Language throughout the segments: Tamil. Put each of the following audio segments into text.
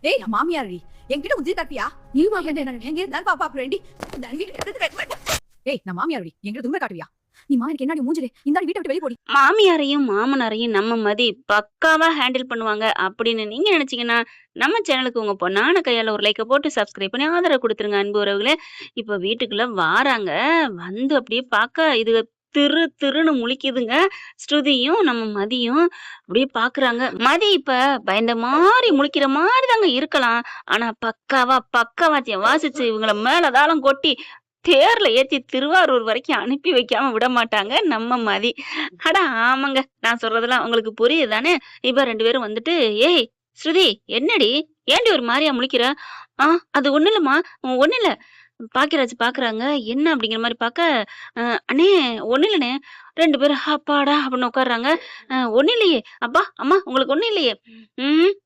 ஏய் மாமியாரி என்கிட்ட உத்தி தப்பியா நீ எங்க இருந்தாலும் பாப்பா ஃப்ரெண்டி ஏய் நான் மாமியாரி என்கிட்ட தும்மை காட்டுவியா நீ எனக்கு என்னடி மூஞ்சிலே இந்த வீட்டை விட்டு வெளிய போடி. மாமியாரையும் மாமனாரையும் நம்ம மதி பக்காவா ஹேண்டில் பண்ணுவாங்க அப்படின்னு நீங்க நினைச்சீங்கன்னா நம்ம சேனலுக்கு உங்க பொண்ணான கையால ஒரு லைக்கை போட்டு சப்ஸ்கிரைப் பண்ணி ஆதரவு கொடுத்துருங்க அன்பு உறவுகளே. இப்ப வீட்டுக்குள்ள வாராங்க, வந்து அப்படியே பார்க்க இது திருன்னு முழிக்குதுங்க. ஸ்ருதியும் நம்ம மதியும் அப்படியே பாக்குறாங்க. மதி இப்ப பயந்த மாதிரி முழிக்கிற மாதிரி தாங்க இருக்கலாம். ஆனா பக்கவாத்தியம் வாசிச்சு இவங்கள மேலதாளம் கொட்டி தேர்ல ஏத்தி திருவாரூர் வரைக்கும் அனுப்பி வைக்காம விட மாட்டாங்க நம்ம மதி. அட ஆமாங்க, நான் சொல்றதெல்லாம் உங்களுக்கு புரியுது தானே? இப்ப 2 பேரும் வந்துட்டு, ஏய் ஸ்ருதி என்னடி, ஏன்டி ஒரு மாதிரியா முழிக்கிற? அது ஒண்ணு இல்லம்மா, ஒண்ணு இல்ல. பாக்கியராஜ் பாக்குறாங்க, என்ன அப்படிங்கிற மாதிரி பாக்க, அண்ணே ஒண்ணு இல்லண்ணே. 2 பேரும் அப்பாடா அப்படின்னு உட்காடுறாங்க. ஒண்ணு இல்லையே அப்பா அம்மா, உங்களுக்கு ஒண்ணு இல்லையே.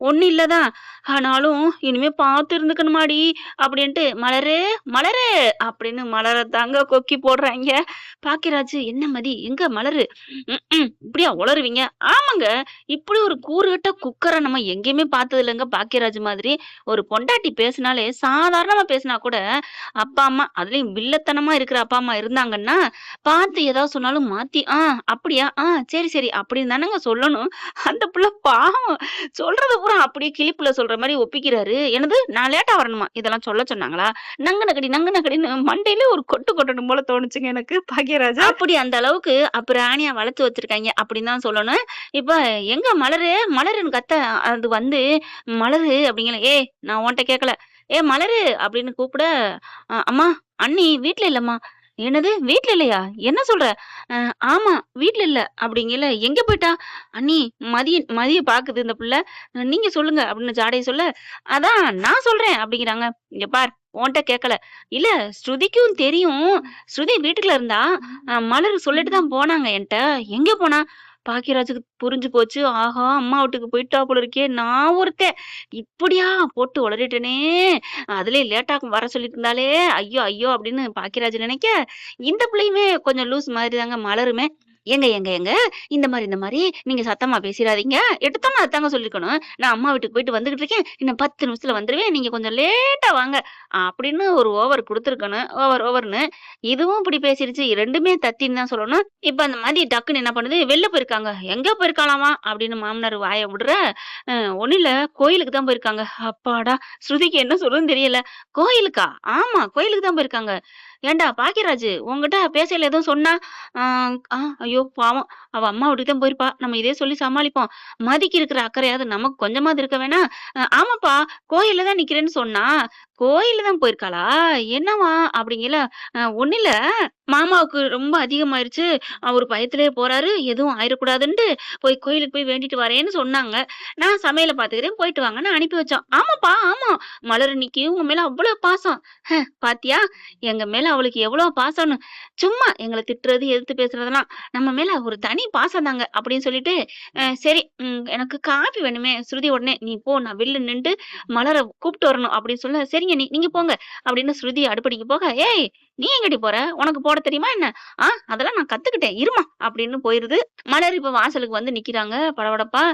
ஒண்ணு இல்லதான், ஆனாலும் இனிமே பார்த்து இருந்துக்கணுமாடி அப்படின்ட்டு மலரே மலரே அப்படின்னு மலர தாங்க கொக்கி போடுறாங்க. பாக்கியராஜ் என்ன மதி எங்க மலரு, இப்படியா உளருவீங்க? ஆமாங்க, இப்படி ஒரு கூறுகட்ட குக்கரை நம்ம எங்கேயுமே பார்த்தது இல்லைங்க. பாக்கியராஜ் மாதிரி ஒரு பொண்டாட்டி பேசினாலே சாதாரணமா பேசினா கூட அப்பா அம்மா, அதுலயும் வில்லத்தனமா இருக்கிற அப்பா அம்மா இருந்தாங்கன்னா பார்த்து ஏதாவது சொன்னாலும் மாத்தி அப்படியா சரி சரி அப்படின்னு தானங்க சொல்லணும். அந்த புள்ள பாவம் சொல்றது பூரா அப்படியே கிளிப்புல சொல்ற மாதிரி ஒப்பிக்கிறாரு. எனது நான் லேட்டா வரணுமா, இதெல்லாம் சொல்ல சொன்னாங்களா? நங்க நகடின்னு மண்டையில ஒரு கொட்டு கொட்டணும் போல தோணுச்சுங்க எனக்கு. பாக்கியராஜா அப்படி அந்த அளவுக்கு அப்புறம் ஆணியா வளர்த்து வச்சிருக்காங்க அப்படின்னு தான் சொல்லணும். இப்ப எங்க மலரு மலருன்னு கத்த, அது வந்து மலரு அப்படிங்கிற, நான் உன்கிட்ட கேட்கல, மலரு அப்படின்னு கூப்பிட, அம்மா அண்ணி வீட்ல இல்லம்மா. என்னது வீட்ல இல்லையா, என்ன சொல்ற? ஆமா வீட்ல இல்ல அப்படிங்கல, எங்க போயிட்டா? அண்ணி மதிய பாக்குது இந்த புள்ள, நீங்க சொல்லுங்க அப்படின்னு ஜாடைய சொல்ல, அதான் நான் சொல்றேன் அப்படிங்கிறாங்க. இங்க பார், உன்கிட்ட கேட்கல. இல்ல ஸ்ருதிக்கும் தெரியும், ஸ்ருதி வீட்டுக்குள்ள இருந்தா மலர் சொல்லிட்டு தான் போனாங்க என்கிட்ட. எங்க போனா? பாக்கியராஜுக்கு புரிஞ்சு போச்சு. ஆஹா அம்மா வீட்டுக்கு போயிட்டா போல இருக்கே, நான் ஒருத்தன் இப்படியா போட்டு உளறிட்டனே, அதுலயே லேட்டா வர சொல்லிட்டு இருந்தாலே, ஐயோ ஐயோ அப்படின்னு பாக்கியராஜ் நினைக்க, இந்த பிள்ளையுமே கொஞ்சம் லூஸ் மாதிரி தாங்க மலருமே. ஏங்க ஏங்க ஏங்க இந்த மாதிரி நீங்க சத்தமா பேசிடாதீங்க, எடுத்தோன்னு அதாங்க சொல்லிருக்கணும். நான் அம்மா வீட்டுக்கு போயிட்டு வந்துகிட்டு இருக்கேன், இன்னும் 10 நிமிஷத்துல வந்துருவேன், நீங்க கொஞ்சம் லேட்டா வாங்க அப்படின்னு ஒரு ஓவர் கொடுத்துருக்கணும். ஓவர்னு இதுவும் இப்படி பேசிருச்சு. 2மே தத்தின்னு தான் சொல்லணும். இப்ப அந்த மாதிரி டக்குன்னு என்ன பண்ணுது, வெளில போயிருக்காங்க. எங்க போயிருக்காளாமா அப்படின்னு மாமனார் வாய விடுற, ஒண்ணு இல்ல கோயிலுக்கு தான் போயிருக்காங்க. அப்பாடா, ஸ்ருதிக்கு என்ன சொல்றதுன்னு தெரியல. கோயிலுக்கா? ஆமா கோயிலுக்கு தான் போயிருக்காங்க. ஏன்டா பாக்கியராஜ் உங்ககிட்ட பேசல எதுவும் சொன்னா? ஐயோ பாவம், அவ அம்மா வீட்டுக்கு தான் போயிருப்பா, நம்ம இதே சொல்லி சமாளிப்போம். மதிக்கு இருக்கிற அக்கறையாவது நமக்கு கொஞ்சமாவது இருக்க வேணாம். ஆமாப்பா கோயில்ல தான் நிக்கிறேன்னு சொன்னா. கோயில்ல தான் போயிருக்காளா, என்னவா அப்படிங்கல. ஒண்ணு இல்ல, மாமாவுக்கு ரொம்ப அதிகமாயிருச்சு, அவரு பயத்திலேயே போறாரு, எதுவும் ஆயிடக்கூடாதுன்ட்டு போய் கோயிலுக்கு போய் வேண்டிட்டு வரேன்னு சொன்னாங்க. நான் சமையல பாத்துக்கிறேன், போயிட்டு வாங்கன்னு அனுப்பி வச்சோம். ஆமாப்பா ஆமா, மலர் இன்னைக்கு உங்க மேல அவ்வளவு பாசம். பாத்தியா எங்க மேல அவளுக்கு எவ்வளவு பாசம்னு. சும்மா எங்களை திட்டுறது எதிர்த்து பேசுறதெல்லாம் நம்ம மேல ஒரு தனி பாசம் தாங்க அப்படின்னு சொல்லிட்டு, சரி எனக்கு காபி வேணுமே. ஸ்ருதி உடனே நீ போ, நான் வெளில நின்று மலரை கூப்பிட்டு வரணும் அப்படின்னு சொல்ல, சரிங்க நீங்க போங்க அப்படின்னு ஸ்ருதி அடுப்படிக்கு போக, ஏய் நீ எங்கடி போற, உனக்கு போட தெரியுமா என்ன? அதெல்லாம் நான் கத்துக்கிட்டேன் இருமா அப்படின்னு போயிருது. மலர் இப்ப வாசலுக்கு வந்து நிக்கிறாங்க படபடப்பா.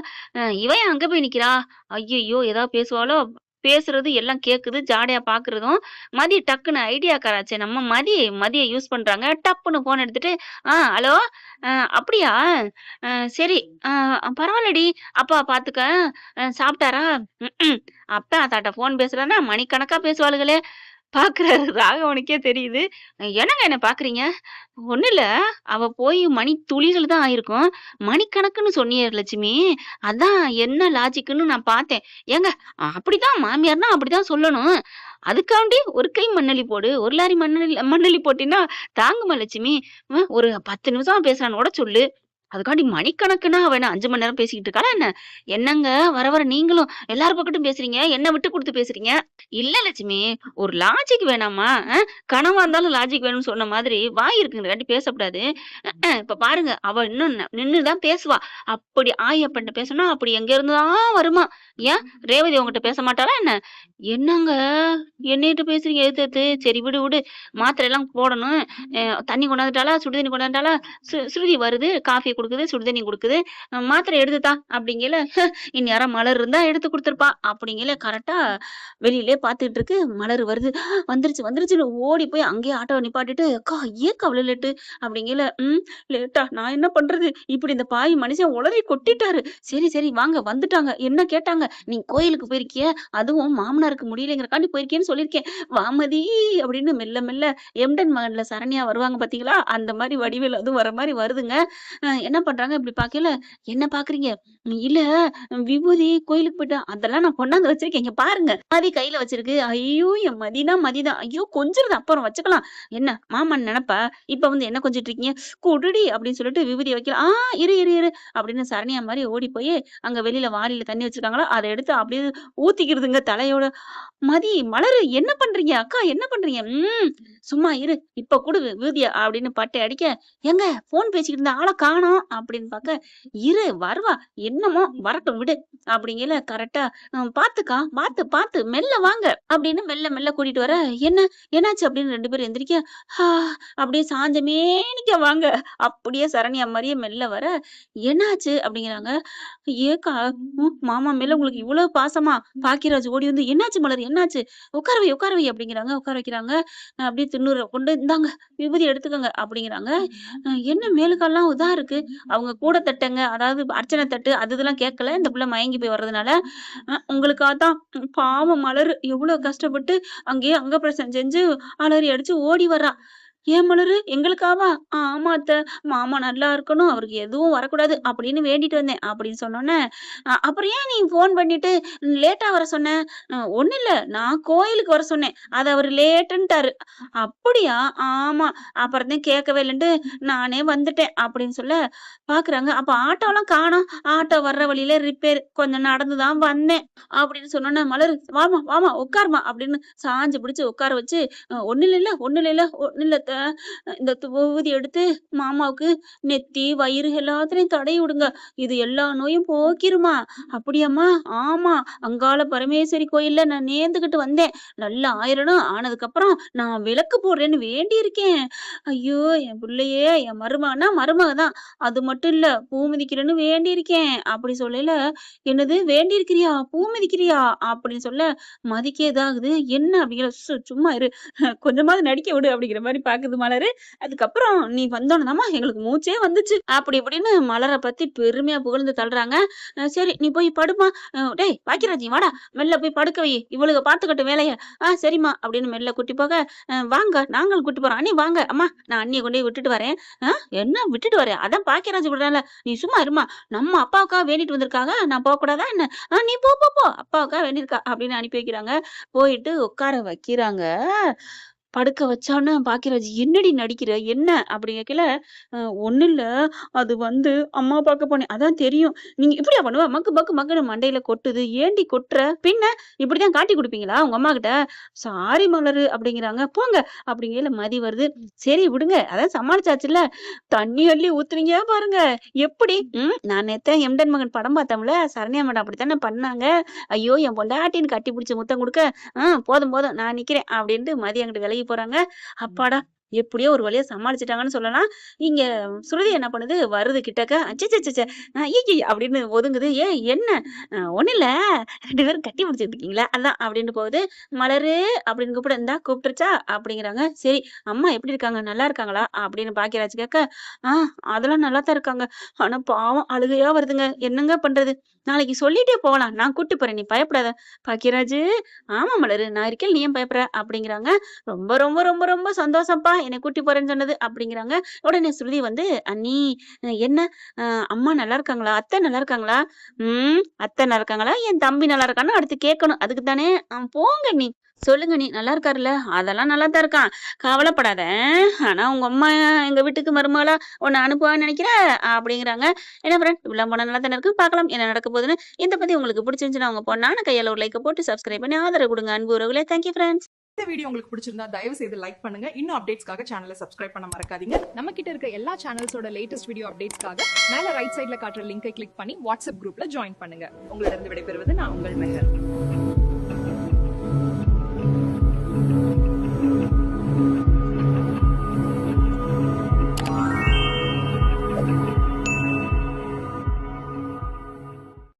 இவன் அங்க போய் நிக்கிறா, ஐயோ ஏதாவது பேசுவாளோ, பேசுறது எல்லாம் கேக்குது, ஜாடையா பாக்குறதும். மதி டக்குன்னு ஐடியாக்காராச்சே நம்ம மதிய யூஸ் பண்றாங்க. டப்புன்னு போன் எடுத்துட்டு, ஹலோ அப்படியா, சரி பரவாயில்லடி, அப்பா பாத்துக்க, சாப்பிட்டாரா? அப்ப அதாட்ட போன் பேசுறானா மணிக்கணக்கா பேசுவாளுகளே. பாக்குறாரு ராகவனுக்கே தெரியுது. என்னங்க என்ன பாக்குறீங்க? ஒண்ணு இல்ல, அவ போய் மணி துளிகள் தான் ஆயிருக்கும், மணிக்கணக்குன்னு சொன்னியே லட்சுமி, அதான் என்ன லாஜிக்குன்னு நான் பார்த்தேன். ஏங்க அப்படிதான் மாமியார்னா அப்படிதான் சொல்லணும். அதுக்காண்டி ஒரு கை மண்ணள்ளி போடு, ஒரு லாரி மண்ணள்ளி போட்டின்னா தாங்குமா லட்சுமி? ஒரு 10 நிமிஷம் பேசுறான்னு கூட சொல்லு, அதுக்காண்டி மணிக்கணக்குன்னா அவ என்ன 5 மணி நேரம் பேசிக்கிட்டு இருக்காளா என்ன? என்னங்க வர வர நீங்களும் எல்லார் பக்கட்டும் பேசுறீங்க, என்ன விட்டு கொடுத்து பேசுறீங்க. இல்ல லட்சுமி, ஒரு லாஜிக் வேணாமா? கனவா இருந்தாலும் லாஜிக் வேணும்னு சொன்ன மாதிரி வாய் இருக்குங்கிறக்காண்டி பேசக்கூடாது. இப்ப பாருங்க, அவ இன்னும் நின்னுதான் பேசுவா. அப்படி ஆயப்பன்ட்ட பேசணும், அப்படி எங்க இருந்துதான் வருமா? ஏன் ரேவதி உங்ககிட்ட பேச மாட்டாளா என்ன? என்னங்க என்னிட்ட பேசுறீங்க எதிர்த்து? சரி விடு விடு, மாத்திரை எல்லாம் போடணும். தண்ணி கொண்டாந்துட்டாளா, சுடு தண்ணி கொண்டாந்துட்டாளா? ஸ்ருதி வருது, காஃபி குடுக்குது, சுடுதண்ணி குடுக்குது. மாத்திரை எடுத்துத்தா அப்படிங்கையில, இந்நேரம் மலர் இருந்தா எடுத்து குடுத்துருப்பா. அப்படிங்கையில கரெக்ட்டா வெளியிலயே பார்த்துட்டு இருக்கு. மலர் வருது. வந்துருச்சு வந்துருச்சுன்னு ஓடி போய் அங்கேயே ஆட்டோவ நிப்பாட்டிட்டு, "அக்கா ஏன்க்கா அவ்வளோ லேட்டு?" அப்படிங்கையில, லேட்டா? நான் என்ன பண்றது? இப்படி இந்த பாவி மனுஷன் உளறி கொட்டிட்டாரு. சரி, சரி வாங்க வந்துட்டாங்க. என்ன கேட்டாங்க? நீ கோயிலுக்கு போயிருக்கிய? அதுவும் மாமனாருக்கு முடியலைங்கிறக்காண்டி போயிருக்கேன்னு சொல்லியிருக்கேன். வாமதி அப்படின்னு மெல்ல மெல்ல எம்டன் மகன்ல சரண்யா வருவாங்க பார்த்தீங்களா? அந்த மாரி வடிவேலு அதுவும் வர மாரி வருதுங்க. என்ன பண்றாங்க இப்படி பார்க்கையில, "என்ன பார்க்குறீங்க?" "இல்ல விபூதி கோயிலுக்கு போயிட்டா." "அதெல்லாம் நான் கொண்டாந்து வச்சிருக்கேன். இங்க பாருங்க." மதி கையில வச்சிருக்கு. ஐயோ! என் மதினா மதிதான். ஐயோ! கொஞ்சுறது அப்புறம் வச்சுக்கலாம். என்ன மாமன் நெனப்பா? இப்ப வந்து என்ன கொஞ்சிட்டு இருக்கீங்க? "குடுடி" அப்படின்னு சொல்லிட்டு விபூதிய வைக்கல. இரு, இரு, இரு" அப்படின்னு சரண்யா மாரி ஓடி போய் அங்க வெளியில வாளியில தண்ணி வச்சிருக்காங்களா, அத எடுத்து அப்படியே ஊத்திக்கிறதுங்க தலையோட. "மதி, மலரு என்ன பண்றீங்க? அக்கா என்ன பண்றீங்க?" சும்மா இரு. இப்ப குடு விபூதிய" அப்படின்னு பட்டை அடிக்க, "ஏங்க ஃபோன் பேசிக்கிட்டு இருந்த ஆள காணோம்" அப்படின்னு பாக்க, "இரு வருவா. என்னமோ வரட்டும் விடு" அப்படிங்கையில கரெக்ட்டா, பாத்துக்கா, பாத்து, பாத்து மெல்ல வாங்க" அப்படின்னு மெல்ல மெல்ல கூட்டிட்டு வர, என்னாச்சு?" அப்படின்னு 2 பேரும் எந்திரிக்க, "ஹா" அப்படியே சாஞ்ச மேனிக்க வாங்க. அப்படியே சரண்யா மாரியே மெல்ல வர, "என்னாச்சு?" அப்படிங்கிறாங்க. "ஏக்கா, மாமா மேல உங்களுக்கு இவ்வளவு பாசமா?" பாக்கியராஜ் ஓடி வந்து, "என்னாச்சு மலர்? என்னாச்சு? உட்கார வை" அப்படிங்கிறாங்க. உட்கார வைக்கிறாங்க. அப்படியே திண்ணூற கொண்டு, "இந்தாங்க விபூதி எடுத்துக்கங்க" அப்படிங்கிறாங்க. என்ன மேலு கால்லாம் இதா இருக்கு. அவங்க கூட தட்டுங்க, அதாவது அர்ச்சனை தட்டு அது இதெல்லாம் கேட்கல. இந்த புள்ள மயங்கி போய் வர்றதுனால. உங்களுக்கா தான் பாவம் மலரு எவ்வளோ கஷ்டப்பட்டு அங்கேயே அங்கப்பிரசவம் செஞ்சு அலறி அடிச்சு ஓடி வர்றா. "ஏன் மலரு? எங்களுக்காவா?" "ஆமா அத்த. மாமா நல்லா இருக்கணும். அவருக்கு எதுவும் வரக்கூடாது அப்படின்னு வேண்டிட்டு வந்தேன்" அப்படின்னு சொன்னோனே, அப்புறம் ஏன் நீ ஃபோன் பண்ணிட்டு லேட்டா வர சொன்ன?" ஒண்ணும் இல்ல. நான் கோயிலுக்கு வர சொன்னேன். அது அவரு லேட்டுன்ட்டாரு." "அப்படியா?" "ஆமா. அப்புறம் தான் கேட்கவே இல்லன்ட்டு நானே வந்துட்டேன்" அப்படின்னு சொல்ல பாக்குறாங்க. "அப்ப ஆட்டோலாம் காணோம். ஆட்டோ வர்ற வழியில ரிப்பேர். கொஞ்சம் நடந்து தான் வந்தேன்" அப்படின்னு சொன்னோனே, "மலரு வாம்மா, வாம்மா உட்காரும்மா" அப்படின்னு சாஞ்சு பிடிச்சு உட்கார வச்சு, ஒண்ணும் இல்லைல்ல, ஒண்ணும் இல்லைல்ல, ஒண்ணும் இல்ல அத்த. இந்த விபூதி எடுத்து மாமாவுக்கு நெத்தி, வயிறு எல்லாத்துலயும் தடவி விடுங்க. இது எல்லா நோயும் போக்கிருமா." "அப்படியாம்மா?" "ஆமா. அங்காள பரமேஸ்வரி கோயில்ல நான் நேர்ந்துகிட்டு வந்தேன். நல்லா ஆயிரணும். ஆனதுக்கப்புறம் நான் விளக்கு போடுறேன்னு வேண்டியிருக்கேன்." ஐயோ! என் புள்ளையே, என் மருமகன்னா மருமக தான். அது மட்டும் இல்ல, பூ மிதிக்கிறேன்னு வேண்டியிருக்கேன். அப்படி சொல்லையில, "என்னது வேண்டியிருக்கிறியா? பூ மிதிக்கிறியா?" அப்படின்னு சொல்ல, மதிக்கே இதாகுது. "என்ன?" அப்படிங்கிற, சும்மா இரு. கொஞ்சமாவது நடிக்க விடு" அப்படிங்கிற மாரி பாக்குது மலரு. அதுக்கப்புறம், "நீ வந்தோன தாம்மா எங்களுக்கு மூச்சே வந்துச்சு" அப்படி இப்படின்னு மலர பத்தி பெருமையா புகழ்ந்து தள்ளுறாங்க. "சரி நீ போய் படும்மா. டேய் பாக்கியராஜ் நீ வாடா. மெல்ல போய் படுக்க வை. இவளுக பாத்துக்கட்டும் வேலைய." சரிம்மா" அப்படின்னு மெல்ல கூட்டி போக, வாங்க நாங்களும் கூட்டி போறோம். "அண்ணி வாங்க. அம்மா நான் அண்ணிய கொண்டு போய் விட்டுட்டு வரேன்." என்ன விட்டுட்டு வரியா? அதான் பாக்கியராஜ் விடுறான்ல. நீ சும்மா இரும்மா. நம்ம அப்பாவுக்காக வேண்டிட்டு வந்திருக்காங்க. நான் போக்கூடாதா என்ன? நீ போ, போ, போ. அப்பாவுக்காக வேண்டியிருக்கா" அப்படின்னு அனுப்பி வைக்கிறாங்க. போயிட்டு உட்கார வைக்கிறாங்க. படுக்க வச்சோன்னே பாக்கியராஜ், "என்னடி நடிக்கிற? என்ன?" அப்படி கேட்கையில, ஒண்ணும் இல்ல. அது வந்து அம்மா பார்க்க போனேன். அதான் தெரியும். நீங்க இப்படியா பண்ணுவ? மக்கு மக்கு மக்குன்னு மண்டையில கொட்டுது. ஏன்டி கொட்டுற? பின்ன இப்படிதான் காட்டி குடுப்பீங்களா உங்க அம்மாகிட்ட? சாரி மலரு அப்படிங்கிறாங்க. போங்க அப்படிங்கையில மதி வருது. சரி விடுங்க. அதான் சமாளிச்சாச்சுல்ல. தண்ணி அள்ளி ஊத்துனீங்க பாருங்க. எப்படி? நான் நேத்து எம்டன் மகன் படம் பார்த்தோம்ல. சரண்யா மேடம் அப்படித்தானே பண்ணாங்க. ஐயோ! என் பொண்டாட்டின்னு கட்டி பிடிச்சு முத்தம் குடுக்க, போதும் போதும் நான் நிக்கிறேன் அப்படின்ட்டு மதி அங்கிட்டு விலகி போறாங்க. அப்பாடா! எப்படியோ ஒரு வழியா சமாளிச்சுட்டாங்கன்னு சொல்லலாம். இங்க சுருதி என்ன பண்ணுது? வருது கிட்டக்க. அச்சச்சச்ச! ஐய்யய்ய! அப்படின்னு ஒதுங்குது. "ஏய் என்ன?" ஒண்ணும் இல்ல. 2 பேரும் கட்டி பிடிச்சுட்டு இருக்கீங்களா? அதான்" அப்படின்னு போகுது. "மலரு" அப்படின்னு கூப்பிட, "இந்தா கூப்பிட்டுருச்சா?" அப்படிங்கிறாங்க. "சரி, அம்மா எப்படி இருக்காங்க? நல்லா இருக்காங்களா?" அப்படின்னு பாக்கியராஜ் கேட்க, "ஆ அதெல்லாம் நல்லா தான் இருக்காங்க. ஆனா பாவம் அழுகையா வருதுங்க. என்னங்க பண்றது? நாளைக்கு சொல்லிட்டே போகலாம். நான் கூட்டி போறேன். நீ பயப்படாத." பாக்கியராஜு, "ஆமா மலரு, நான் இருக்கேன்ல நீ ஏன் பயப்படுற?" அப்படிங்கிறாங்க. "ரொம்ப ரொம்ப ரொம்ப ரொம்ப சந்தோஷம்ப்பா. என்னை கூட்டி போறேன்னு சொன்னது" அப்படிங்கிறாங்க. உடனே ஸ்ருதி வந்து, "அண்ணி என்ன அம்மா நல்லா இருக்காங்களா? அத்தை நல்லா இருக்காங்களா?" அத்தை நல்லா இருக்காங்களா? என் தம்பி நல்லா இருக்கான்னு அடுத்து கேட்கணும். அதுக்கு தானே. போங்க அண்ணி. "சொல்லுங்க அண்ணி. நல்லா இருக்காருல்ல?" "அதெல்லாம் நல்லா தான் இருக்கான். கவலைப்படாத. ஆனா உங்க அம்மா எங்க வீட்டுக்கு மருமகளா உன்ன அனுப்புவான்னு நினைக்கிற?" அப்படிங்கிறாங்க. என்ன ஃப்ரெண்ட் இவ்வளவு போனா நல்லா தானே இருக்கு. பார்க்கலாம் என்ன நடக்க போகுதுன்னு. இத பத்தி உங்களுக்கு பிடிச்சிருந்துச்சுன்னா உங்க பொண்ணான கையால ஒரு லைக்க போட்டு சப்ஸ்கிரைப் பண்ணி ஆதரவு குடுங்க அன்பு உறவுகளே. Thank you friends. இந்த வீடியோ உங்களுக்கு பிடிச்சிருந்தா தயவு செய்து லைக் பண்ணுங்க. இன்னும் அப்டேட்ஸ்க்காக சேனலை சப்ஸ்கிரைப் பண்ண மறக்காதீங்க. நம்ம கிட்ட இருக்க எல்லா சேனல்ஸோட லேட்டஸ்ட் வீடியோ அப்டேட்ஸ்க்காக மேல ரைட் சைடுல காட்டுற லிங்கை கிளிக் பண்ணி வாட்ஸ்அப் குரூப்ல ஜாயின் பண்ணுங்க. உங்களிடம் விடைபெறுவது நான் உங்கள் மெஹர்.